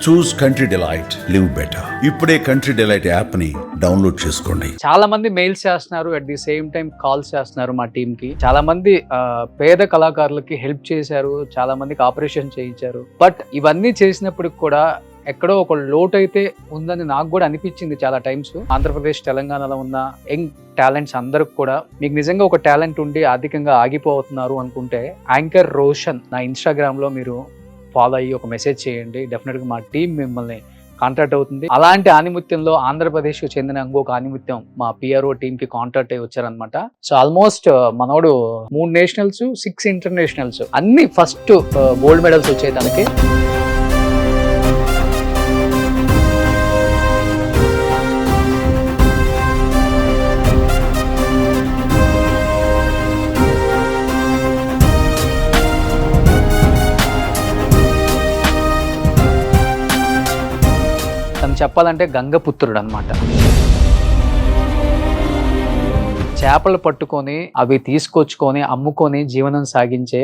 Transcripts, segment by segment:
చూస్ country delight, live better. ఇప్పుడే country delight app ని download చేసుకోండి. చాలా మంది మెయిల్స్ చేస్తున్నారు, at the same time calls చేస్తున్నారు మా టీమ్ కి. చాలా మంది పేద కళాకారులకి హెల్ప్ చేశారు, చాలా మందికి ఆపరేషన్ చేయించారు. బట్ ఇవన్నీ చేసినప్పటికి కూడా ఎక్కడో ఒక లోటు అయితే ఉందని నాకు కూడా అనిపించింది చాలా టైమ్స్. ఆంధ్రప్రదేశ్, తెలంగాణలో ఉన్న యంగ్ టాలెంట్స్ అందరికి కూడా మీకు నిజంగా ఒక టాలెంట్ ఉండి ఆర్థికంగా ఆగిపోతున్నారు అనుకుంటే యాంకర్ రోషన్ నా ఇన్స్టాగ్రామ్ లో మీరు ఫాలో అయ్యి ఒక మెసేజ్ చేయండి. డెఫినెట్గా మా టీం మిమ్మల్ని కాంటాక్ట్ అవుతుంది. అలాంటి ఆనిముత్యంలో ఆంధ్రప్రదేశ్కి చెందిన ఇంకొక ఆనిముత్యం మా పిఆర్ఓ టీమ్ కి కాంటాక్ట్ అయ్యి వచ్చారనమాట. సో ఆల్మోస్ట్ మనోడు 3 నేషనల్స్ 6 ఇంటర్నేషనల్స్ అన్ని ఫస్ట్ గోల్డ్ మెడల్స్ వచ్చాయి తనకి. చెప్పాలంటే గంగపుత్రుడు అన్నమాట. చేపలు పట్టుకొని అవి తీసుకొచ్చుకొని అమ్ముకొని జీవనం సాగించే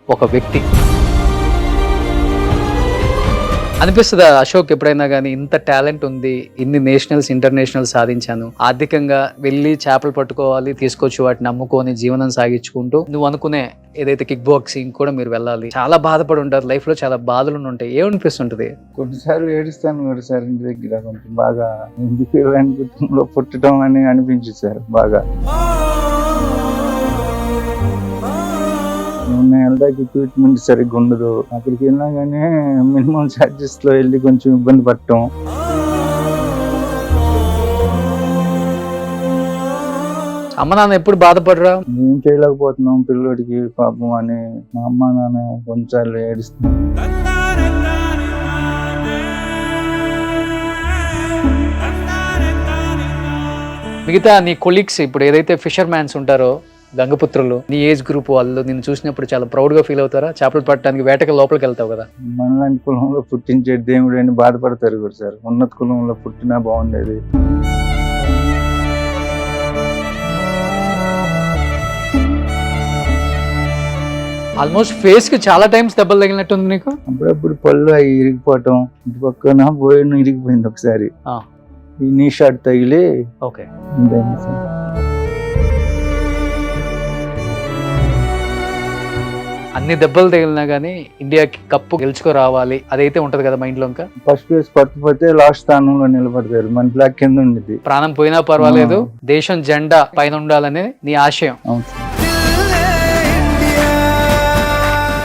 ఒక వ్యక్తి. అనిపిస్తుంది అశోక్ ఎప్పుడైనా కానీ ఇంత టాలెంట్ ఉంది, ఇన్ని నేషనల్స్ ఇంటర్నేషనల్స్ సాధించాను, ఆర్థికంగా వెళ్ళి చేపలు పట్టుకోవాలి, తీసుకొచ్చి వాటిని అమ్ముకొని జీవనం సాగించుకుంటూ నువ్వు అనుకునే ఏదైతే కిక్ బాక్సింగ్ కూడా మీరు వెళ్ళాలి. చాలా బాధపడి ఉంటారు, లైఫ్ లో చాలా బాధలు ఉంటాయి. ఏమనిపిస్తుంటది? కొన్నిసార్లు ఏడుస్తాను కూడా సార్, ఇంటి దగ్గర కొంచెం బాగా ఎందుకు కుటుంబంలో పుట్టడం అని అనిపించింది సార్. బాగా నెలదాకి ట్రీట్మెంట్ సరిగ్గా ఉండదు. అక్కడికి వెళ్ళినా కానీ మినిమం ఛార్జెస్ లో వెళ్ళి కొంచెం ఇబ్బంది పడటం. అమ్మ నాన్న ఎప్పుడు బాధపడరా? ఏం చేయలేకపోతున్నాం పిల్లోడికి పాపం అని మా అమ్మ నాన్న కొన్నిసార్లు ఏడుస్తున్నాం. మిగతా నీ కొలీగ్స్ ఇప్పుడు ఏదైతే ఫిషర్ మ్యాన్స్ ఉంటారో, గంగపుత్రులు, నీ ఏజ్ గ్రూప్ వాళ్ళు నిన్ను చూసినప్పుడు చాలా ప్రౌడ్ గా ఫీల్ అవుతారా? చేపలు పట్టడానికి వేటకి లోపలికి వెళ్తావు కదా. మనలాంటి కులంలో పుట్టించే దేవుడు అని బాధపడతారు కూడా సార్. ఉన్నత కులంలో పుట్టినా బాగుండేది. ఆల్మోస్ట్ ఫేస్ కి చాలా టైమ్స్ దెబ్బలు తగిలినట్టుంది నీకు. అప్పుడప్పుడు పళ్ళు అవి ఇరిగిపోవటం, ఇటు పక్కన బోయిన ఇరిగిపోయింది ఒకసారి. ఈ నీ షాట్ తగిలి. ఓకే. అన్ని దెబ్బలు తగిలినా గానీ ఇండియాకి కప్పు గెలుచుకో రావాలి అదైతే ఉంటది కదా మైండ్ లో. ఇంకా ఫస్ట్ ప్లేస్ పట్టుపోతే లాస్ట్ స్థానంలో నిలబడతారు, మన బ్లాక్ కింద ఉండేది. ప్రాణం పోయినా పర్వాలేదు, దేశం జెండా పైన ఉండాలని నీ ఆశయం.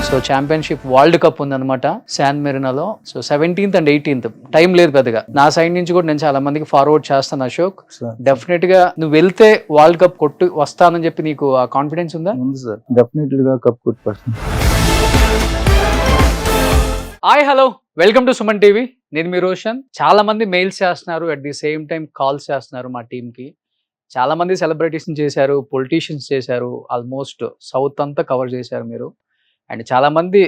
సో ఛాంపియన్షిప్ వరల్డ్ కప్ ఉందన్నమాట శాన్ మెరినాలో. So 17th and 18th time లేదు పెద్దగా. నా సైడ్ నుంచి కూడా నేను చాలా మందికి ఫార్వర్డ్ చేస్తాను అశోక్. డెఫినెట్ గా నువ్వు వెళ్తే వరల్డ్ కప్ కొట్టు వస్తానని చెప్పి నీకు ఆ కాన్ఫిడెన్స్ ఉందా? ఉంది సార్, డెఫినెట్లీ గా కప్ కొట్టుకొస్తాను. Hi hello, welcome to Suman TV. నేను మీ రోషన్. చాలా మంది మెయిల్స్ చేస్తున్నారు, at the same time calls చేస్తున్నారు మా టీమ్ కి. చాలా మంది సెలబ్రిటీస్ చేశారు, పొలిటీషియన్స్ చేశారు, ఆల్మోస్ట్ సౌత్ అంతా కవర్ చేశారు మీరు. అండ్ చాలా మంది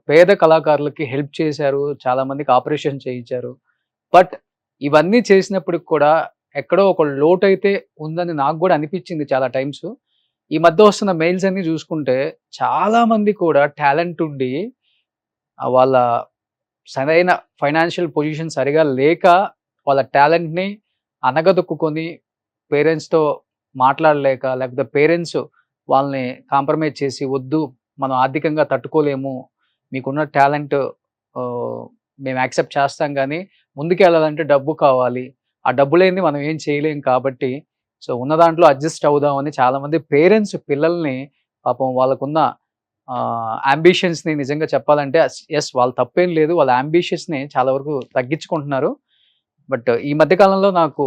పేద కళాకారులకి హెల్ప్ చేశారు, చాలా మందికి ఆపరేషన్ చేయించారు. బట్ ఇవన్నీ చేసినప్పటికి కూడా ఎక్కడో ఒక లోటు అయితే ఉందని నాకు కూడా అనిపించింది చాలా టైమ్స్. ఈ మధ్య వస్తున్న మెయిల్స్ అన్ని చూసుకుంటే చాలా మంది కూడా టాలెంట్ ఉండి వాళ్ళ సరైన ఫైనాన్షియల్ పొజిషన్ సరిగా లేక వాళ్ళ టాలెంట్ని అనగదొక్కుని పేరెంట్స్తో మాట్లాడలేక, లేకపోతే పేరెంట్స్ వాళ్ళని కాంప్రమైజ్ చేసి వద్దు మనం ఆర్థికంగా తట్టుకోలేము, మీకున్న టాలెంట్ మేము యాక్సెప్ట్ చేస్తాం కానీ ముందుకు వెళ్ళాలంటే డబ్బు కావాలి, ఆ డబ్బు లేని మనం ఏం చేయలేం కాబట్టి సో ఉన్న దాంట్లో అడ్జస్ట్ అవుదామని చాలామంది పేరెంట్స్ పిల్లల్ని పాపం వాళ్ళకున్న అంబిషన్స్ని నిజంగా చెప్పాలంటే ఎస్ వాళ్ళు తప్పేం లేదు, వాళ్ళ అంబిషన్స్ని చాలా వరకు తగ్గించుకుంటున్నారు. బట్ ఈ మధ్యకాలంలో నాకు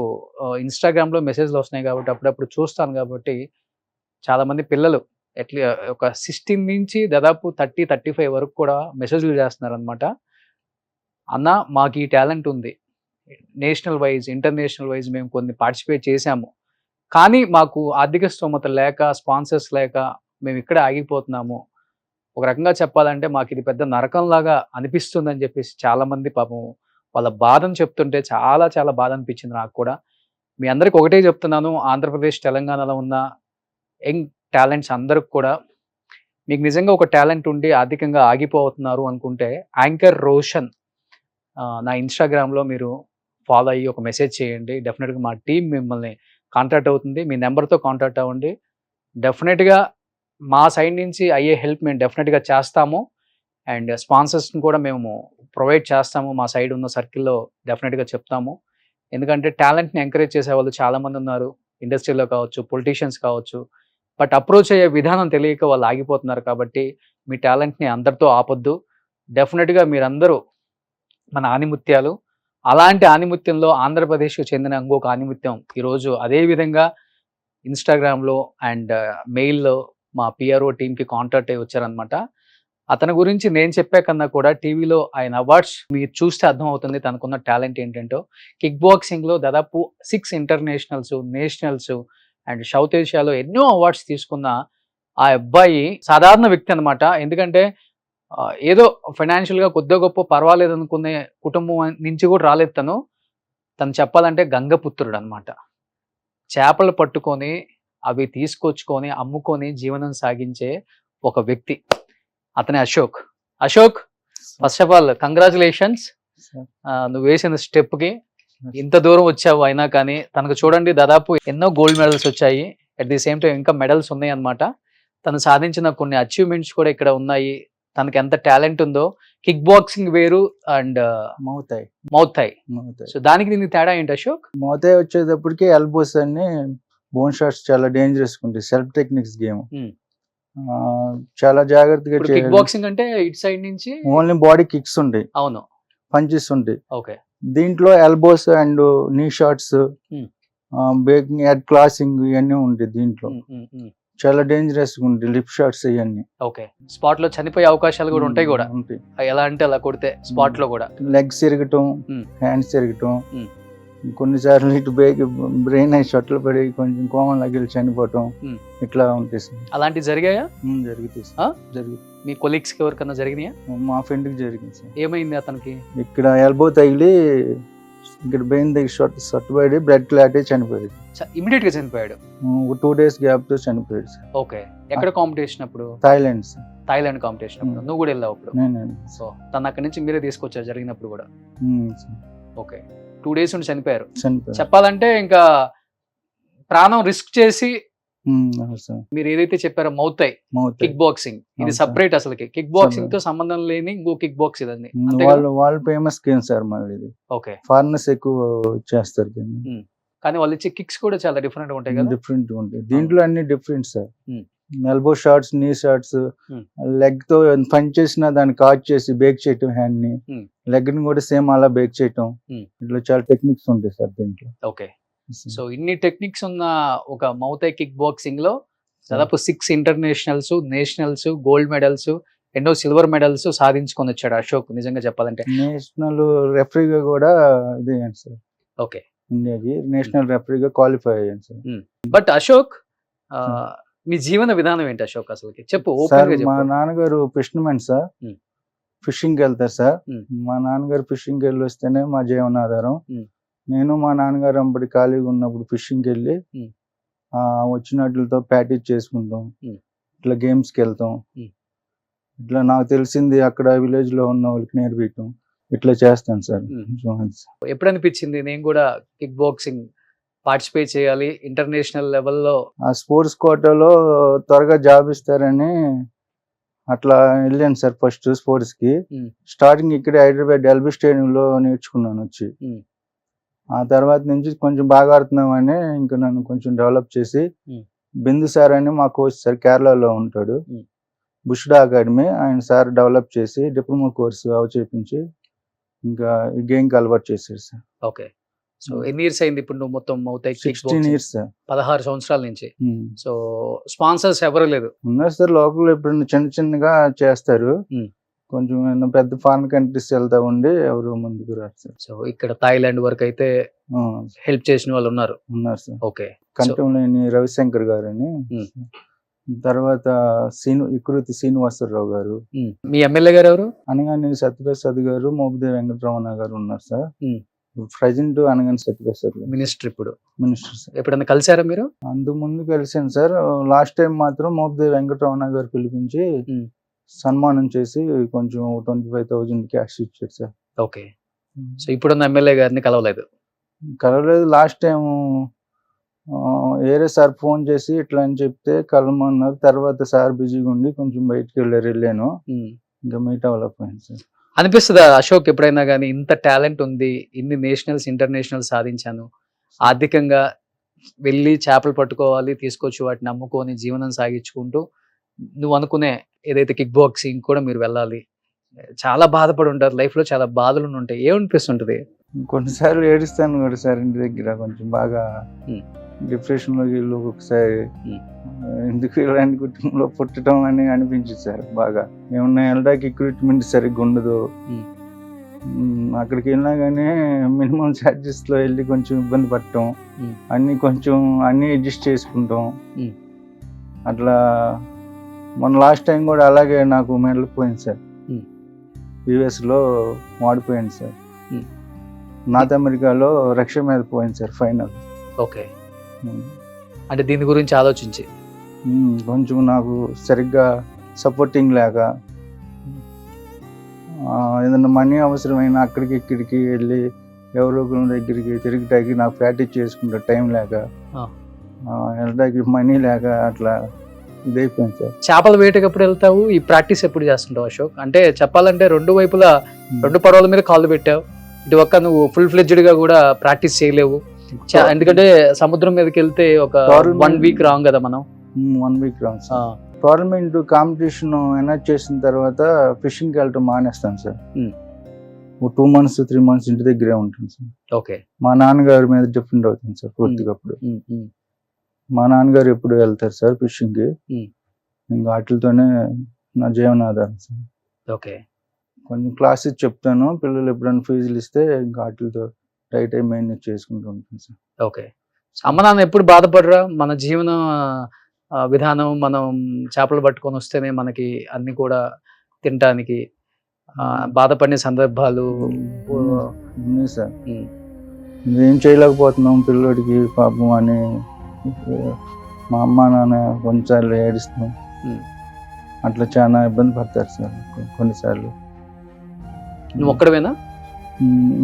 ఇన్స్టాగ్రామ్లో మెసేజ్లు వస్తున్నాయి కాబట్టి అప్పుడప్పుడు చూస్తాను కాబట్టి చాలామంది పిల్లలు ఒక 16 నుంచి దాదాపు 30-35 వరకు కూడా మెసేజ్లు చేస్తున్నారు అనమాట. అన్న మాకు ఈ టాలెంట్ ఉంది, నేషనల్ వైజ్ ఇంటర్నేషనల్ వైజ్ మేము కొన్ని పార్టిసిపేట్ చేశాము, కానీ మాకు ఆర్థిక స్తోమత లేక, స్పాన్సర్స్ లేక మేము ఇక్కడే ఆగిపోతున్నాము. ఒక రకంగా చెప్పాలంటే మాకు ఇది పెద్ద నరకంలాగా అనిపిస్తుందని చెప్పేసి చాలామంది పాపం వాళ్ళ బాధను చెప్తుంటే చాలా చాలా బాధ అనిపించింది నాకు కూడా. మీ అందరికి ఒకటే చెప్తున్నాను, ఆంధ్రప్రదేశ్, తెలంగాణలో ఉన్న యంగ్ టాలెంట్స్ అందరికి కూడా మీకు నిజంగా ఒక టాలెంట్ ఉండి ఆర్థికంగా ఆగిపోతున్నారు అనుకుంటే యాంకర్ రోషన్ నా ఇన్స్టాగ్రామ్లో మీరు ఫాలో అయ్యి ఒక మెసేజ్ చేయండి. డెఫినెట్గా మా టీం మిమ్మల్ని కాంటాక్ట్ అవుతుంది. మీ నెంబర్తో కాంటాక్ట్ అవ్వండి. డెఫినెట్గా మా సైడ్ నుంచి అయ్యే హెల్ప్ మేము డెఫినెట్గా చేస్తాము. అండ్ స్పాన్సర్స్ని కూడా మేము ప్రొవైడ్ చేస్తాము. మా సైడ్ ఉన్న సర్కిల్లో డెఫినెట్గా చెప్తాము. ఎందుకంటే టాలెంట్ని ఎంకరేజ్ చేసే వాళ్ళు చాలామంది ఉన్నారు. ఇండస్ట్రీలో కావచ్చు, పొలిటీషియన్స్ కావచ్చు. బట్ అప్రోచ్ అయ్యే విధానం తెలియక వాళ్ళు ఆగిపోతున్నారు. కాబట్టి మీ టాలెంట్ని అందరితో ఆపొద్దు. డెఫినెట్గా మీరందరూ మన ఆనిముత్యాలు. అలాంటి ఆనిముత్యంలో ఆంధ్రప్రదేశ్కు చెందిన ఇంకొక ఆనిముత్యం ఈరోజు అదే విధంగా ఇన్స్టాగ్రామ్లో అండ్ మెయిల్లో మా పిఆర్ఓ టీంకి కాంటాక్ట్ అయ్యి వచ్చారనమాట. అతని గురించి నేను చెప్పే కన్నా కూడా టీవీలో ఆయన అవార్డ్స్ మీరు చూస్తే అర్థమవుతుంది తనకున్న టాలెంట్ ఏంటంటో. కిక్ బాక్సింగ్లో దాదాపు 6 ఇంటర్నేషనల్స్, నేషనల్స్ అండ్ సౌత్ ఏషియాలో ఎన్నో అవార్డ్స్ తీసుకున్న ఆ అబ్బాయి సాధారణ వ్యక్తి అనమాట. ఎందుకంటే ఏదో ఫైనాన్షియల్గా కొద్దిగా గొప్ప పర్వాలేదు అనుకునే కుటుంబం నుంచి కూడా రాలేదు తను చెప్పాలంటే గంగపుత్రుడు అనమాట. చేపలు పట్టుకొని అవి తీసుకొచ్చుకొని అమ్ముకొని జీవనం సాగించే ఒక వ్యక్తి అతనే Ashok. Ashok, first of all congratulations. నువ్వు వేసిన స్టెప్కి ఇంత దూరం వచ్చావు. అయినా కానీ తనకు చూడండి దాదాపు ఎన్నో గోల్డ్ మెడల్స్ వచ్చాయి. అట్ ది సేమ్ టైం ఇంకా మెడల్స్ ఉన్నాయి అనమాట. తను సాధించిన కొన్ని అచీవ్మెంట్స్ కూడా ఇక్కడ ఉన్నాయి. తనకి ఎంత టాలెంట్ ఉందో. కిక్ బాక్సింగ్ వేరు అండ్ మౌతాయ్. సో దానికి దీనికి తేడా ఏంటి అశోక్? మౌతాయ్ వచ్చేటప్పటికి ఎల్బోస్ అని బోన్ షాట్స్ చాలా డేంజరస్ ఉంటాయి. సెల్ఫ్ టెక్నిక్స్ గేమ్ చాలా జాగ్రత్తగా కిక్ బాక్సింగ్ అంటే ఇటు సైడ్ నుంచి ఓన్లీ బాడీ కిక్స్ ఉంటాయి. అవును, పంచెస్ ఉంటాయి. ఓకే. దీంట్లో ఎల్బోస్ అండ్ నీ షాట్స్, బ్రేకింగ్, హెడ్ క్లాసింగ్ ఇవన్నీ ఉంటాయి. దీంట్లో చాలా డేంజరస్ గా ఉంటాయి లిప్ షాట్స్ ఇవన్నీ. ఓకే. స్పాట్ లో చనిపోయే అవకాశాలు కూడా ఉంటాయి కూడా. ఎలా అంటే అలా కొడితే స్పాట్ లో కూడా లెగ్స్ తిరగటం, హ్యాండ్స్ తిరగటం, కొన్నిసార్లు ఇటు బ్రెయిన్ అయి షట్లు పడి కొంచెం కోమం లగిలి చనిపోవటం ఇట్లా ఉంటాయి సార్. అలాంటివి జరిగాయా? జరుగుతాయి సార్. మీ కొలీగ్స్ కి ఎవరికన్నా జరిగినాయా? మా ఫ్రెండ్ కి జరిగింది సార్. ఏమైంది అతనికి? ఇక్కడ ఎల్బో తగిలి ఇక్కడ బ్రెయిన్ దగ్గర షట్ పడి బ్లడ్ క్లాట్ అయి చనిపోయాడు. ఇమిడియట్ గా చనిపోయాడు. 2 days గ్యాప్ తో చనిపోయాడు సార్. ఓకే. ఎక్కడ కాంపిటీషన్ అప్పుడు? థాయిలాండ్ కాంపిటీషన్ అప్పుడు నువ్వు కూడా వెళ్ళావు అప్పుడు? సో తను అక్కడి నుంచి మీరే తీసుకొచ్చారు జరిగినప్పుడు కూడా? ఓకే. 2 days ఉండి చనిపోయారు. చెప్పాలంటే ఇంకా ప్రాణం రిస్క్ చేసి మీరు ఏదైతే చెప్పారో మౌతాయ్ కిక్ బాక్సింగ్, ఇది సపరేట్. అసలుకి కిక్ బాక్సింగ్ తో సంబంధం లేని ఇంకో కిక్ బాక్స్ ఇదండి. వాళ్ళు ఫేమస్ గేమ్ సార్. మళ్ళీ ఇది ఓకే, ఫారినర్స్ ఎక్కువ చేస్తారు కానీ వాళ్ళు ఇచ్చే కిక్స్ కూడా చాలా డిఫరెంట్ గా ఉంటాయి కదా. డిఫరెంట్ ఉంటాయి దీంట్లో, అన్ని డిఫరెంట్ సార్. ఎల్బో షాట్స్, నీ షాట్స్, లెగ్ తో పంచ్ చేసిన దాన్ని కాచ్ చేసి బేక్ చేయటం, హ్యాండ్ ని, లెగ్ ని కూడా సేమ్ అలా బేక్ చేయటం, ఇట్లా చాలా టెక్నిక్స్ ఉంటాయి సార్ దీంట్లో. ఓకే. సో ఇన్ని టెక్నిక్స్ ఉన్న ఒక మౌతాయ్ కిక్ బాక్సింగ్ లో దాదాపు 6 ఇంటర్నేషనల్స్, నేషనల్స్, గోల్డ్ మెడల్స్, ఎన్నో సిల్వర్ మెడల్స్ సాధించుకొని వచ్చాడు అశోక్. నిజంగా చెప్పాలంటే నేషనల్ రెఫరీగా కూడా ఇది అయ్యాను సార్. ఓకే. ఇండియాకి నేషనల్ రెఫరీగా క్వాలిఫై అయ్యాను సార్. బట్ అశోక్, మీ జీవన విధానం ఏంటి అశోక్ అసలుకి చెప్పు. మా నాన్నగారు ఫిషర్మెన్ సార్. ఫిషింగ్ కి వెళ్తారు సార్. మా నాన్నగారు ఫిషింగ్ కి వెళ్ళి వస్తేనే మా జీవనాధారం. నేను మా నాన్నగారు అప్పటి ఖాళీగా ఉన్నప్పుడు ఫిషింగ్ కి వెళ్ళి వచ్చినట్లతో ప్రాక్టీస్ చేసుకుంటాం. ఇట్లా గేమ్స్ కి వెళ్తాం. ఇట్లా నాకు తెలిసింది అక్కడ విలేజ్ లో ఉన్న వాళ్ళకి నేర్పించడం, ఇట్లా చేస్తాను సార్. ఎప్పుడు అనిపించింది నేను కూడా కిక్ బాక్సింగ్ పార్టిసిపేట్ చేయాలి ఇంటర్నేషనల్ లెవెల్లో? ఆ స్పోర్ట్స్ కోటాలో త్వరగా జాబ్ ఇస్తారని అట్లా వెళ్ళాను సార్. ఫస్ట్ స్పోర్ట్స్ కి స్టార్టింగ్ ఇక్కడే హైదరాబాద్ ఎల్బీ స్టేడియం లో నేర్చుకున్నాను వచ్చి. ఆ తర్వాత నుంచి కొంచెం బాగా ఆడుతున్నామని ఇంకా నన్ను కొంచెం డెవలప్ చేసి బిందు సార్ అని మా కోచ్ సార్ కేరళలో ఉంటాడు, బుష్డా అకాడమీ, ఆయన సార్ డెవలప్ చేసి డిప్లొమా కోర్సు చేపించి ఇంకా ఈ గేమ్ కి అలవాటు చేశారు సార్. ఓకే. సో ఎన్ని ఇయర్స్ అయింది ఇప్పుడు నువ్వు మొత్తం మౌతాయ్? 16 years సార్. 16 సంవత్సరాల నుంచి. సో స్పాన్సర్స్ ఎవరు లేదు? ఉన్నారు సార్, లోకల్ ఎప్పుడు చిన్న చిన్నగా చేస్తారు. కొంచెం పెద్ద ఫారిన్ కంట్రీస్ వెళ్తా ఉండి ఎవరు ముందుకు రారు సార్. సో ఇక్కడ థాయిలాండ్ వరకు అయితే హెల్ప్ చేసిన వాళ్ళు ఉన్నారు సార్. ఓకే. కంటంలేని రవిశంకర్ గారు అని, తర్వాత ఇకృతి శ్రీనివాసరావు గారు. మీ ఎమ్మెల్యే గారు ఎవరు? అనగానే సత్యప్రసాద్ గారు, మోపిదేవి వెంకటరమణ గారు ఉన్నారు సార్. ప్రెసెంట్ అనగానే సత్యప్రసాద్ గారు మినిస్టర్ సార్. ఎప్పుడన్నా కలిసారా మీరు? అంతకు ముందు కలిసాను సార్. లాస్ట్ టైం మాత్రం మోపిదేవి వెంకటరమణ గారు పిలిపించి సన్మానం చేసి కొంచెం 25,000 క్యాష్ ఇచ్చారు సార్. ఓకే. సో ఇప్పుడున్న ఎమ్మెల్యే గారిని కలవలేదు. కలవలేదు. లాస్ట్ టైం వేరే సార్ ఫోన్ చేసి ఇట్లా అని చెప్తే కలవమన్నారు. తర్వాత సార్ బిజీగా ఉండి కొంచెం బయటికి వెళ్ళాను. ఇంకా మీట్ అవ్వలేకపోయింది సార్. అనిపిస్తుందా అశోక్ ఎప్పుడైనా కానీ ఇంత టాలెంట్ ఉంది, ఇన్ని నేషనల్స్ ఇంటర్నేషనల్ సాధించాను, ఆర్థికంగా వెళ్ళి చేపలు పట్టుకోవాలి, తీసుకొచ్చి వాటిని అమ్ముకొని జీవనం సాగించుకుంటూ నువ్వు అనుకునే ఏదైతే కిక్ బాక్సింగ్ కూడా మీరు వెళ్ళాలి, చాలా బాధపడి ఉంటారు, లైఫ్లో చాలా బాధలు ఉంటాయి, ఏమనిపిస్తుంటది? కొన్నిసార్లు ఏడుస్తాను కూడా సార్ ఇంటి దగ్గర. కొంచెం బాగా డిప్రెషన్లోకి వెళ్ళి ఒక్కొక్కసారి ఎందుకు ఇలాంటి కుటుంబంలో పుట్టడం అని అనిపించింది సార్. బాగా ఏమన్నా వెళ్ళడానికి ఎక్విప్మెంట్ సరిగ్గా ఉండదు. అక్కడికి వెళ్ళినా కానీ మినిమం ఛార్జెస్లో వెళ్ళి కొంచెం ఇబ్బంది పడటం, అన్నీ అడ్జస్ట్ చేసుకుంటాం. అట్లా మన లాస్ట్ టైం కూడా అలాగే నాకు మెడల్ పోయింది సార్. యూఎస్లో వాడిపోయింది సార్. నార్త్ అమెరికాలో రష్యా మీద పోయింది సార్ ఫైనల్. ఓకే, అంటే దీని గురించి ఆలోచించి కొంచెం నాకు సరిగ్గా సపోర్టింగ్ లేక, ఏదన్నా మనీ అవసరమైనా అక్కడికి ఇక్కడికి వెళ్ళి ఎవరో ఒకరి దగ్గరికి తిరిగిటాకి నాకు ప్రాక్టీస్ చేసుకుంటా టైం లేక, వెళ్ళడానికి మనీ లేక అట్లా ఇదైపోయింది సార్. చేపల వేటకప్పుడు వెళ్తావు, ఈ ప్రాక్టీస్ ఎప్పుడు చేస్తుంటావు అశోక్? అంటే చెప్పాలంటే రెండు వైపులా రెండు పడవల మీద కాళ్ళు పెట్టావు, ఇటు ఒక్క నువ్వు ఫుల్ ఫ్లెడ్జ్డ్ గా కూడా ప్రాక్టీస్ చేయలేవు. ఎందుకంటే సముద్రం మీదకి వెళ్తే ఒక 1 వీక్ రాంగ్ కదా మనం. 1 వీక్ రాంగ్. టోర్నమెంట్ కాంపిటీషన్ ఎనర్జ్ చేసిన తర్వాత ఫిషింగ్కి వెళ్ళటం మానేస్తాను సార్. 2 months 3 months ఇంటి దగ్గరే ఉంటుంది సార్. ఓకే, మా నాన్నగారి మీద డిపెండ్ అవుతుంది సార్ పూర్తిగా. అప్పుడు మా నాన్నగారు ఎప్పుడు వెళ్తారు సార్ ఫిషింగ్కి, ఇంకా వాటితోనే నా జీవనాధారం సార్. ఓకే, కొంచెం క్లాసెస్ చెప్తాను, పిల్లలు ఎప్పుడైనా ఫీజులు ఇస్తే ఇంకా వాటితో రైట్ టైం మెయింటైన్ చేసుకుంటూ ఉంటుంది సార్. ఓకే, అమ్మ నాన్న ఎప్పుడు బాధపడరా? మన జీవన విధానం, మనం చేపలు పట్టుకొని వస్తేనే మనకి అన్ని కూడా తినటానికి బాధపడిన సందర్భాలు ఉన్నాయి సార్. ఏం చేయలేకపోతున్నాం పిల్లోడికి పాపం అని మా అమ్మ నాన్న కొన్నిసార్లు ఏడుస్తున్నాం. అట్లా చాలా ఇబ్బంది పడతారు సార్ కొన్నిసార్లు. నువ్వు ఒక్కడవేనా?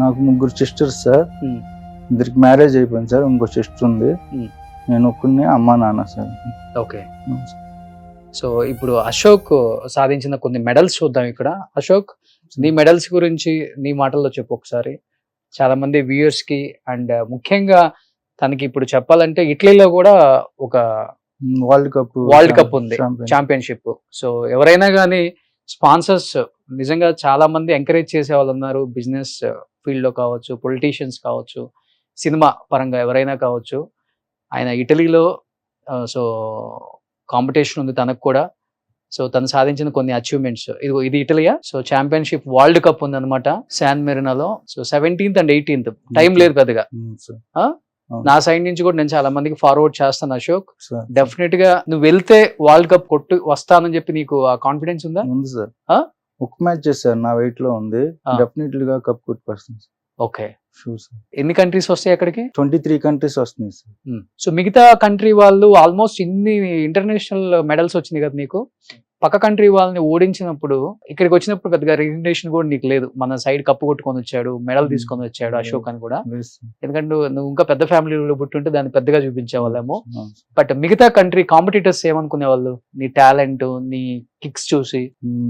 నాకు 3 sisters సార్. 2 మ్యారేజ్ అయిపోయింది సార్, ఇంకో సిస్టర్ ఉంది. నేను ఒక్కడిని, అమ్మ నాన్న సార్. ఓకే, సో ఇప్పుడు అశోక్ సాధించిన కొన్ని మెడల్స్ చూద్దాం ఇక్కడ. అశోక్, నీ మెడల్స్ గురించి నీ మాటల్లో చెప్పు ఒకసారి, చాలా మంది వ్యూయర్స్ కి. అండ్ ముఖ్యంగా తనకి ఇప్పుడు చెప్పాలంటే ఇటలీలో కూడా ఒక వరల్డ్ కప్ ఉంది, ఛాంపియన్షిప్. సో ఎవరైనా కానీ స్పాన్సర్స్ నిజంగా చాలా మంది ఎంకరేజ్ చేసే వాళ్ళు ఉన్నారు, బిజినెస్ ఫీల్డ్ లో కావచ్చు, పొలిటీషియన్స్ కావచ్చు, సినిమా పరంగా ఎవరైనా కావచ్చు. ఆయన ఇటలీలో సో కాంపిటీషన్ ఉంది తనకు కూడా. సో తను సాధించిన కొన్ని అచీవ్మెంట్స్, ఇది ఇటలీయా? సో ఛాంపియన్షిప్ వరల్డ్ కప్ ఉంది అనమాట శాన్ మెరినాలో. So 17th and 18th, time లేదు పెద్దగా. నా సైడ్ నుంచి కూడా నేను చాలా మందికి ఫార్వర్డ్ చేస్తాను అశోక్. డెఫినెట్ గా నువ్వు వెళ్తే వరల్డ్ కప్ కొట్టు వస్తానని చెప్పి నీకు ఆ కాన్ఫిడెన్స్ ఉందా? ఉంది సార్. ఒక మ్యాచ్ చేశారు నా వెయిట్ లో ఉంది, డెఫినెట్లీ గా కప్ కొట్టుకొస్తుంది. ఓకే, ఎన్ని కంట్రీస్ వస్తాయి అక్కడికి? 23 countries వస్తున్నాయి సార్. సో మిగతా కంట్రీ వాళ్ళు ఆల్మోస్ట్ ఇన్ని ఇంటర్నేషనల్ మెడల్స్ వచ్చినాయి కదా నీకు, పక్క కంట్రీ వాళ్ళని ఓడించినప్పుడు ఇక్కడికి వచ్చినప్పుడు పెద్దగా రికగ్నిషన్ కూడా నీకు లేదు. మన సైడ్ కప్పు కొట్టుకొని వచ్చాడు, మెడల్ తీసుకొని వచ్చాడు అశోక్ అని కూడా. ఎందుకంటే నువ్వు ఇంకా పెద్ద ఫ్యామిలీలో పుట్టుంటే దాన్ని పెద్దగా చూపించేవాళ్ళేమో. బట్ మిగతా కంట్రీ కాంపిటీటర్స్ ఏమనుకునే వాళ్ళు నీ టాలెంట్, నీ కిక్స్ చూసి?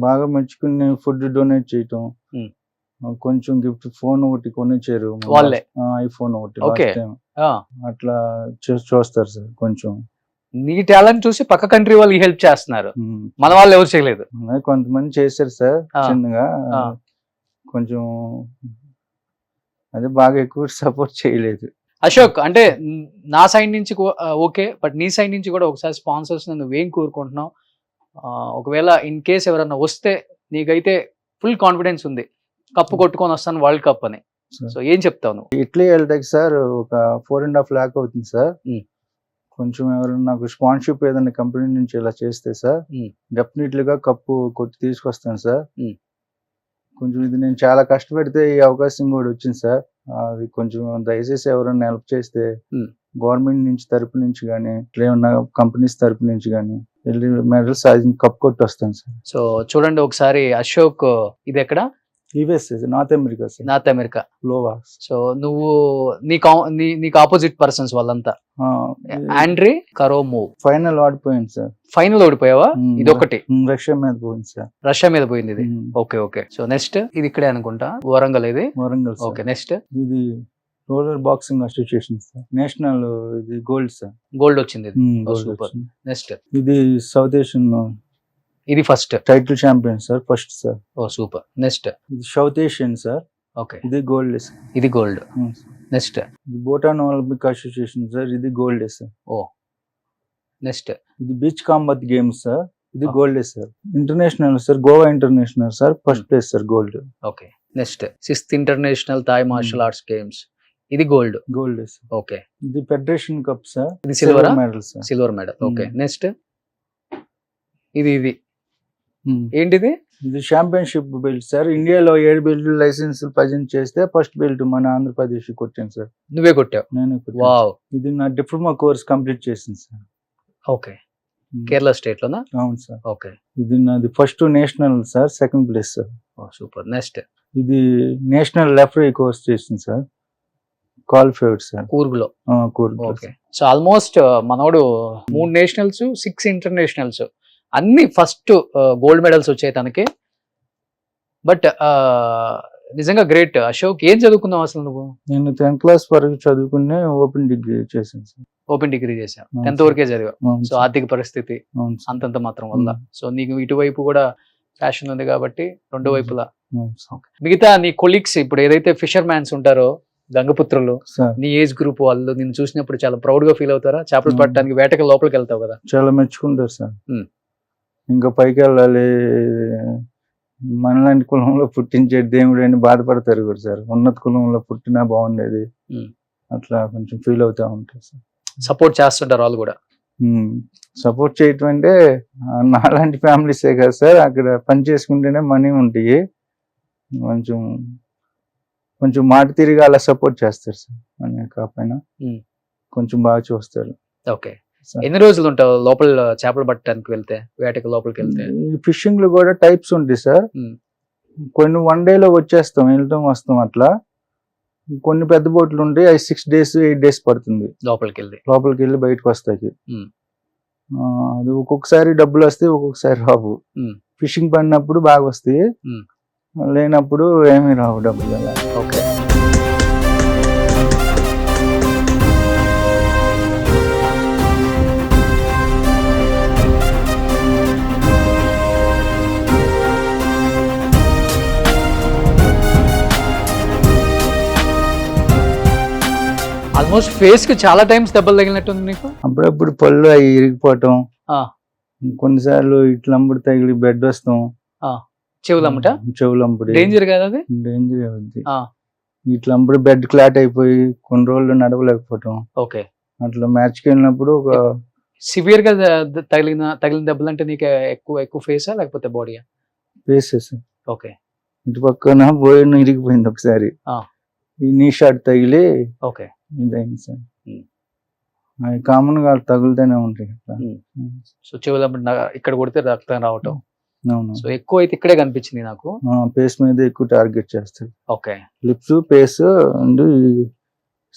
బాగా మెచ్చుకుని ఫుడ్ డొనేట్ చేయటం, కొంచెం గిఫ్ట్, ఫోన్ ఒకటి కొనిచ్చారు వాళ్ళే, ఐఫోన్ ఒకటి. అట్లా చూస్తారు సార్. కొంచెం నీ టాలెంట్ చూసి పక్క కంట్రీ వాళ్ళు హెల్ప్ చేస్తున్నారు, మన వాళ్ళు ఎవరు చేయలేదు. కొంతమంది చేశారు సార్ చిన్నగా, కొంచెం అదే బాగా ఎక్కువ సపోర్ట్ చేయలేదు. అశోక్, అంటే నా సైడ్ నుంచి ఓకే, బట్ నీ సైడ్ నుంచి కూడా ఒకసారి స్పాన్సర్స్ నువ్వేం కోరుకుంటున్నావు? ఒకవేళ ఇన్ కేస్ ఎవరన్నా వస్తే నీకైతే ఫుల్ కాన్ఫిడెన్స్ ఉంది కప్పు కొట్టుకొని వస్తాను వరల్డ్ కప్ అని, సో ఏం చెప్తావు నువ్వు? ఇటలీ వెళ్ళటానికి సార్ ఒక 4.5 lakh అవుతుంది సార్. కొంచెం ఎవరైనా నాకు స్పాన్సర్షిప్ ఏదైనా కంపెనీ నుంచి ఇలా చేస్తే సార్ డెఫినెట్లీగా కప్పు కొట్టి తీసుకొస్తాను సార్. కొంచెం ఇది నేను చాలా కష్టపడితే ఈ అవకాశం కూడా వచ్చింది సార్. అది కొంచెం దయచేసి ఎవరైనా హెల్ప్ చేస్తే గవర్నమెంట్ నుంచి తరపు నుంచి కానీ, ఏమన్నా కంపెనీస్ తరపు నుంచి కానీ వెళ్ళి మెడల్ సాధించి కప్ కొట్టి వస్తాను సార్. సో చూడండి ఒకసారి అశోక్, ఇది ఎక్కడ? USA North America sir, North America. Iowa. So నువ్వు నీకు ఆపోజిట్ పర్సన్స్ వాళ్ళంతా. ఆండ్రీ కరోమోవ్ ఫైనల్ ఆడిపోయింది సార్. ఫైనల్ ఓడిపోయావా? ఇది ఒకటి రష్యా మీద పోయింది సార్. రష్యా మీద పోయింది ఇది. Okay okay. సో నెక్స్ట్ ఇది ఇక్కడే అనుకుంటా, వరంగల్. ఇది వరంగల్. ఓకే. నెక్స్ట్ ఇది roller boxing association sir, national ఇది గోల్డ్ సార్. గోల్డ్ వచ్చింది ఇది. సూపర్. నెక్స్ట్ ఇది సౌత్ ఏషియన్ ఇది first title champion sir, first sir. Oh super. Next ఇది సౌత్ ఏషియన్ సార్. ఓకే. ఇది గోల్డ్ సార్. ఇది గోల్డ్. నెక్స్ట్ ఇది భూటాన్ ఒలింపిక్ అసోసియేషన్ సార్, ఇది గోల్డ్ సార్. ఓ నెక్స్ట్ ఇది బీచ్ కాంబత్ గేమ్స్ సార్, ఇది gold sir. International sir, Goa international sir, first place sir, gold. Okay. Next 6th international Thai martial arts games, ఇది gold. Gold sir. Okay. ఇది federation cup sir, ఇది silver medal sir. Silver medal. Okay. Next ఇది ఏంటిది? ఇది championship belt sir. ఇండియాలో 7 belt license present చేస్తే first belt మన ఆంధ్రప్రదేశ్ కొట్టాను సార్. నువ్వే కొట్టావు? నేను. వావ్. ఇది నా డిప్లొమా కోర్స్ కంప్లీట్ చేసింది సార్. ఓకే. కేరళ స్టేట్ లోనా? అవును సార్. ఓకే. ఇది నాది first national sir, second place sir. Super. Next ఇది నేషనల్ రెఫరీ కోర్స్ చేసింది సార్, క్వాలిఫైడ్ సార్, కూర్గులో. కూర్గ్. ఓకే. సో ఆల్మోస్ట్ మనోడు 3 నేషనల్స్ 6 ఇంటర్నేషనల్స్ అన్ని ఫస్ట్ గోల్డ్ మెడల్స్ వచ్చాయి తనకి. బట్ నిజంగా గ్రేట్. అశోక్, ఏం చదువుకున్నావు అసలు నువ్వు? నేను 10th క్లాస్ వరకు చదువుకునే ఓపెన్ డిగ్రీ చేశాను సార్. ఓపెన్ డిగ్రీ చేశాను. 10th వరకే చదివా. సో ఆర్థిక పరిస్థితి అంతంత మాత్రం వల్ల. సో నీకు ఇటువైపు కూడా ఫ్యాషన్ ఉంది కాబట్టి రెండు వైపులా. మిగతా నీ కొలీగ్స్ ఇప్పుడు ఏదైతే ఫిషర్ మ్యాన్స్ ఉంటారో, గంగపుత్రులు, నీ ఏజ్ గ్రూప్ వాళ్ళు నిన్ను చూసినప్పుడు చాలా ప్రౌడ్ గా ఫీల్ అవుతారా? చేపలు పట్టడానికి వేటకి లోపలికి వెళ్తావు కదా, చాలా మెచ్చుకుంటారు సార్. ఇంకా పైకి వెళ్ళాలి, మనలాంటి కులంలో పుట్టించే దేవుడు అని బాధపడతారు కూడా సార్. ఉన్నత కులంలో పుట్టినా బాగుండేది, అట్లా కొంచెం ఫీల్ అవుతా ఉంటారు సార్. సపోర్ట్ చేస్తుంటారు వాళ్ళు కూడా? సపోర్ట్ చేయటం అంటే నాలాంటి ఫ్యామిలీసే కదా సార్, అక్కడ పని చేసుకుంటేనే మనీ ఉంటాయి. కొంచెం కొంచెం మాట తిరిగి అలా సపోర్ట్ చేస్తారు సార్. మన కాకపోయినా కొంచెం బాగా చూస్తారు. ఓకే. ఎన్ని రోజులు ఉంటావు లోపల చేపలు పట్టడానికి వెళ్తే, వేటకి లోపలికి వెళ్తే? ఫిషింగ్ లో కూడా టైప్స్ ఉంటాయి సార్. కొన్ని 1 డేలో వచ్చేస్తాం, వెళ్ళటం వస్తాం అట్లా. కొన్ని పెద్ద బోట్లు ఉంటాయి, అవి 6 days 8 days పడుతుంది లోపలికి వెళ్ళి బయటకు వస్తాయి. అది ఒక్కొక్కసారి డబ్బులు వస్తాయి, ఒక్కొక్కసారి రావు. ఫిషింగ్ పడినప్పుడు బాగా వస్తాయి, లేనప్పుడు ఏమీ రావు డబ్బులు. ఓకే. ఆల్మోస్ట్ ఫేస్ కి చాలా టైమ్స్ దెబ్బలు తగిలినట్టుంది నీకు? అప్పుడప్పుడు పళ్ళు అవి ఇరిగిపోవటం, కొన్నిసార్లు ఇట్లంబడి తగిలి బెడ్ వస్తాం. చెవులంబడి డేంజర్ కదా అది? డేంజర్ అవుద్ది. ఇట్లంబడి బెడ్ క్లాట్ అయిపోయి కొన్ని రోజులు నడవలేకపోవటం. ఓకే. అట్లా మ్యాచ్కి వెళ్ళినప్పుడు ఒక సివియర్ గా తగిలిన దెబ్బలు అంటే నీకు ఎక్కువ ఫేసా లేకపోతే బాడీయా? ఫేసెస్. ఓకే. ఇటు పక్కన బోయిన ఇరిగిపోయింది ఒకసారి, ఈ నీ షాట్ తగిలి. ఓకే. ఇదైంది సార్. అవి కామన్ గా తగులుతూనే ఉంటాయి. సో చెవులంబడి ఇక్కడ కొడితే రక్తం రావటం. సో ఎక్కువ అయితే ఇక్కడే కనిపించింది నాకు. ఫేస్ మీద ఎక్కువ టార్గెట్ చేస్తారు. Okay. Lips, face and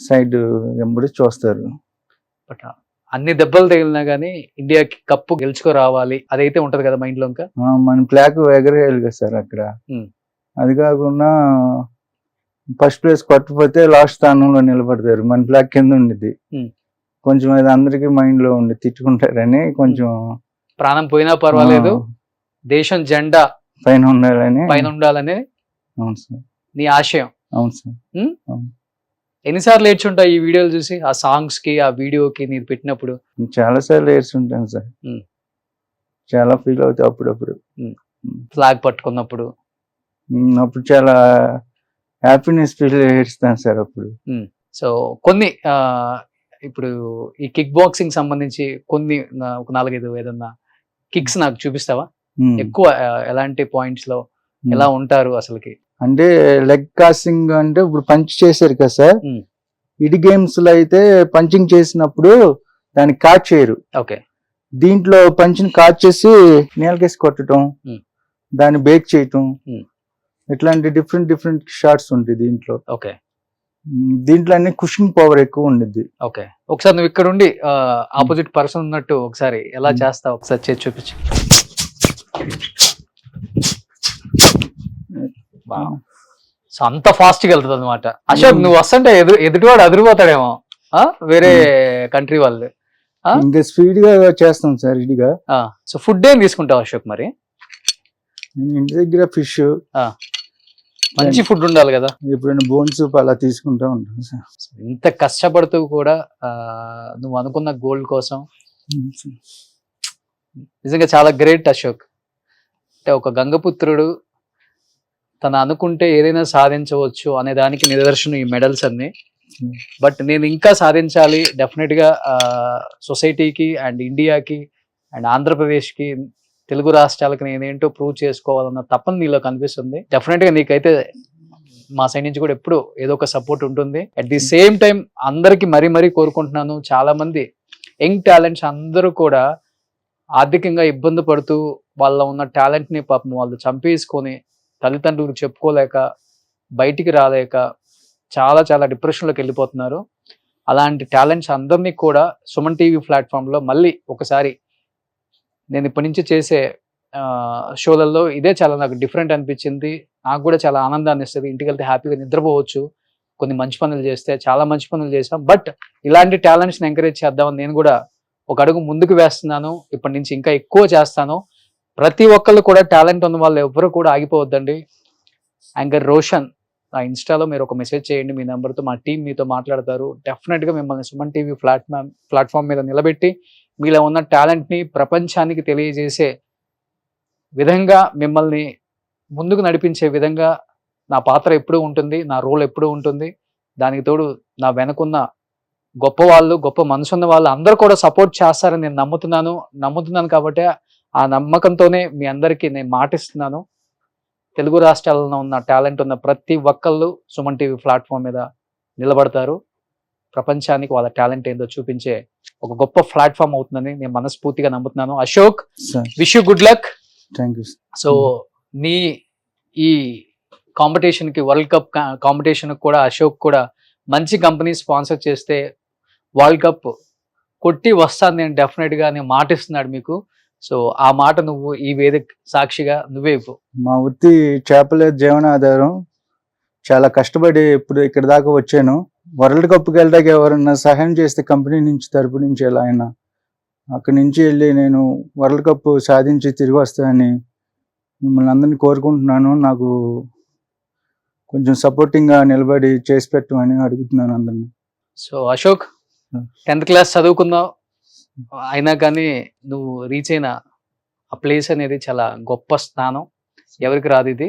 side ఎంబడి చూస్తారు. బట్ అన్ని దెబ్బలు తగిలినా గానీ ఇండియాకి కప్పు గెలుచుకో రావాలి అదైతే ఉంటది కదా మైండ్ లో. ఇంకా మన ఫ్లాగ్ ఎగరేయాలి కదా సార్ అక్కడ. అది కాకుండా ఫస్ట్ ప్లేస్ కొట్టకపోతే లాస్ట్ స్థానంలో నిలబడతారు, మన ఫ్లాగ్ కింద ఉండిద్ది. కొంచెం అది అందరికి మైండ్ లో ఉండి తిట్టుకుంటారని, కొంచెం ప్రాణం పోయినా పర్వాలేదు దేశం జెండా పైన ఉండాలని. అవును సార్. నీ ఆశయం? అవును సార్. ఎన్నిసార్లు ఏడ్చుంటావు ఈ వీడియోలు చూసి? ఆ సాంగ్స్ కి, ఆ వీడియోకి మీరు పెట్టినప్పుడు? చాలా సార్లు ఏడ్చుంటాను సార్. చాలా ఫీల్ అవుతాయి అప్పుడప్పుడు. ఫ్లాగ్ పట్టుకున్నప్పుడు అప్పుడు చాలా హ్యాపీనెస్ ఫీల్ ఏడుస్తాను సార్ అప్పుడు. సో కొన్ని ఇప్పుడు ఈ కిక్ బాక్సింగ్ సంబంధించి కొన్ని ఒక 4-5 ఏదన్నా కిక్స్ నాకు చూపిస్తావా? ఎక్కువ ఎలాంటి పాయింట్స్ లో ఎలా ఉంటారు అసలుకి? అంటే లెగ్ కాసింగ్ అంటే ఇప్పుడు పంచ్ చేశారు కదా సార్, ఇడి గేమ్స్ లో అయితే పంచింగ్ చేసినప్పుడు దాన్ని కాట్ చేయరు. ఓకే. దీంట్లో పంచిని కాట్ చేసి నేలకేసి కొట్టడం, దాన్ని బేక్ చేయటం, ఇట్లాంటి డిఫరెంట్ షార్ట్స్ ఉంటాయి దీంట్లో. ఓకే దీంట్లో అన్ని కుషింగ్ పవర్ ఎక్కువ ఉండిద్ది. ఓకే ఒకసారి నువ్వు ఇక్కడ ఉండి ఆపోజిట్ పర్సన్ ఉన్నట్టు ఒకసారి ఎలా చేస్తావు ఒకసారి చేసి చూపించు. సో అంత ఫాస్ట్ గా వెళ్తుంది అనమాట. అశోక్ నువ్వు వస్తుంటే ఎదుటివాడు అదిరిపోతాడేమో వేరే కంట్రీ వాళ్ళు. ఇంకా స్పీడ్ గా చేస్తాం సార్ ఇదిగా. సో ఫుడ్ ఏం తీసుకుంటావు అశోక్ మరి? ఇంటి దగ్గర ఫిష్, మంచి ఫుడ్ ఉండాలి కదా. ఎప్పుడైనా బోన్ సూప్ అలా తీసుకుంటా ఉంటాం సార్. ఇంత కష్టపడుతూ కూడా నువ్వు అనుకున్న గోల్ కోసం నిజంగా చాలా గ్రేట్ అశోక్. అంటే ఒక గంగపుత్రుడు తను అనుకుంటే ఏదైనా సాధించవచ్చు అనే దానికి నిదర్శనం ఈ మెడల్స్ అన్ని. బట్ నేను ఇంకా సాధించాలి డెఫినెట్ గా సొసైటీకి అండ్ ఇండియాకి అండ్ ఆంధ్రప్రదేశ్కి తెలుగు రాష్ట్రాలకు నేనేంటో ప్రూవ్ చేసుకోవాలన్న తపన నీలో కనిపిస్తుంది. డెఫినెట్ గా నీకైతే మా సైడ్ నుంచి కూడా ఎప్పుడు ఏదో ఒక సపోర్ట్ ఉంటుంది. అట్ ది సేమ్ టైం అందరికి మరీ కోరుకుంటున్నాను, చాలా మంది యంగ్ టాలెంట్స్ అందరూ కూడా ఆర్థికంగా ఇబ్బంది పడుతూ వాళ్ళ ఉన్న టాలెంట్ ని పాపం వాళ్ళు చంపేసుకొని తల్లిదండ్రులకు చెప్పుకోలేక బయటికి రాలేక చాలా డిప్రెషన్లోకి వెళ్ళిపోతున్నారు. అలాంటి టాలెంట్స్ అందరినీ కూడా సుమన్ టీవీ ప్లాట్ఫామ్లో మళ్ళీ ఒకసారి నేను ఇప్పటి నుంచి చేసే షోలలో ఇదే చాలా నాకు డిఫరెంట్ అనిపించింది. నాకు కూడా చాలా ఆనందాన్ని ఇస్తుంది. ఇంటికి వెళ్తే హ్యాపీగా నిద్రపోవచ్చు. కొన్ని మంచి పనులు చేస్తే చాలా మంచి పనులు చేసాం. బట్ ఇలాంటి టాలెంట్స్ని ఎంకరేజ్ చేద్దామని నేను కూడా ఒక అడుగు ముందుకు వేస్తున్నాను. ఇప్పటి నుంచి ఇంకా ఎక్కువ చేస్తాను. ప్రతి ఒక్కళ్ళు కూడా టాలెంట్ ఉన్న వాళ్ళు ఎవరు కూడా ఆగిపోవద్దండి. యాంకర్ రోషన్ ఆ ఇన్స్టాలో మీరు ఒక మెసేజ్ చేయండి మీ నెంబర్తో, మా టీం మీతో మాట్లాడతారు. డెఫినెట్గా మిమ్మల్ని సుమన్ టీవీ ప్లాట్ఫామ్ మీద నిలబెట్టి మీలో ఉన్న టాలెంట్ని ప్రపంచానికి తెలియజేసే విధంగా మిమ్మల్ని ముందుకు నడిపించే విధంగా నా పాత్ర ఎప్పుడూ ఉంటుంది, నా రోల్ ఎప్పుడూ ఉంటుంది. దానికి తోడు నా వెనకున్న గొప్ప వాళ్ళు, గొప్ప మనసున్న వాళ్ళు అందరూ కూడా సపోర్ట్ చేస్తారని నేను నమ్ముతున్నాను. కాబట్టి ఆ నమ్మకంతోనే మీ అందరికీ నేను మాటిస్తున్నాను. తెలుగు రాష్ట్రాలలో ఉన్న టాలెంట్ ఉన్న ప్రతి ఒక్కళ్ళు సుమన్ టీవీ ప్లాట్ఫామ్ మీద నిలబడతారు. ప్రపంచానికి వాళ్ళ టాలెంట్ ఏందో చూపించే ఒక గొప్ప ప్లాట్ఫామ్ అవుతుందని నేను మనస్ఫూర్తిగా నమ్ముతున్నాను. Ashok, wish you good luck. Thank you. So నీ ఈ కాంపిటీషన్కి, వరల్డ్ కప్ కాంపిటీషన్ కూడా అశోక్ కూడా మంచి కంపెనీ స్పాన్సర్ చేస్తే వరల్డ్ కప్ కొట్టి వస్తాను నేను డెఫినెట్గా నేను మాటిస్తున్నాడు మీకు. సో ఆ మాట నువ్వు ఈ వేదిక సాక్షిగా నువ్వే ఇవ్వు. మా వృత్తి చేపలే జీవనాధారం. చాలా కష్టపడి ఇప్పుడు ఇక్కడ దాకా వచ్చాను. వరల్డ్ కప్కి వెళ్ళడానికి ఎవరన్నా సహాయం చేస్తే కంపెనీ నుంచి తరపు నుంచి ఎలా అయినా అక్కడి నుంచి వెళ్ళి నేను వరల్డ్ కప్ సాధించి తిరిగి వస్తానని మిమ్మల్ని అందరినీ కోరుకుంటున్నాను. నాకు కొంచెం సపోర్టింగ్గా నిలబడి చేసి పెట్టమని అడుగుతున్నాను అందరినీ. సో అశోక్, 10th క్లాస్ చదువుకున్నావు అయినా కానీ నువ్వు రీచ్ అయిన ఆ ప్లేస్ అనేది చాలా గొప్ప స్థానం. ఎవరికి రాదు ఇది.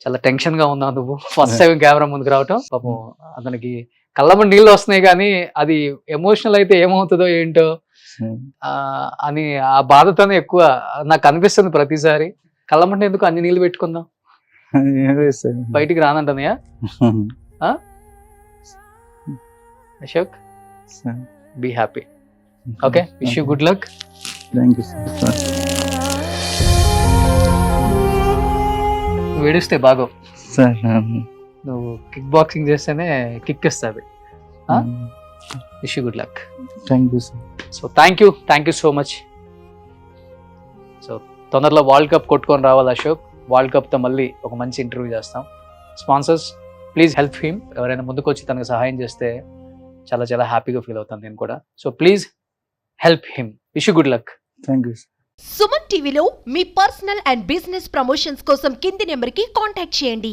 చాలా టెన్షన్గా ఉన్నావు నువ్వు ఫస్ట్ టైం కెమెరా ముందుకు రావటం. పాపం అతనికి కళ్ళమ్మ నీళ్ళు వస్తున్నాయి కానీ అది ఎమోషనల్ అయితే ఏమవుతుందో ఏంటో అని ఆ బాధతోనే ఎక్కువ నాకు అనిపిస్తుంది ప్రతిసారి. కళ్ళమ్మంటే ఎందుకు అన్ని నీళ్ళు పెట్టుకుందాం, బయటికి రానంటనయా? Ashok, be happy. Okay, wish you good luck. Thank you sir. నువ్వు ఏడిస్తే బాగో సార్. నువ్వు కిక్ బాక్సింగ్ చేస్తేనే కిక్ ఇస్తుంది. Wish you good luck. Thank you sir. So thank you so much. So తొందరలో వరల్డ్ కప్ కొట్టుకొని రావాలి అశోక్. వరల్డ్ కప్తో మళ్ళీ ఒక మంచి ఇంటర్వ్యూ చేస్తాం. Sponsors please help him. ఎవరైనా ముందుకు వచ్చి తనకు సహాయం చేస్తే చాలా హ్యాపీగా ఫీల్ అవుతాను నేను కూడా. So please help him. Wish you good luck. Thank you. Suman టీవీలో మీ పర్సనల్ అండ్ బిజినెస్ ప్రమోషన్స్ కోసం కింది నెంబర్కి కాంటాక్ట్ చేయండి.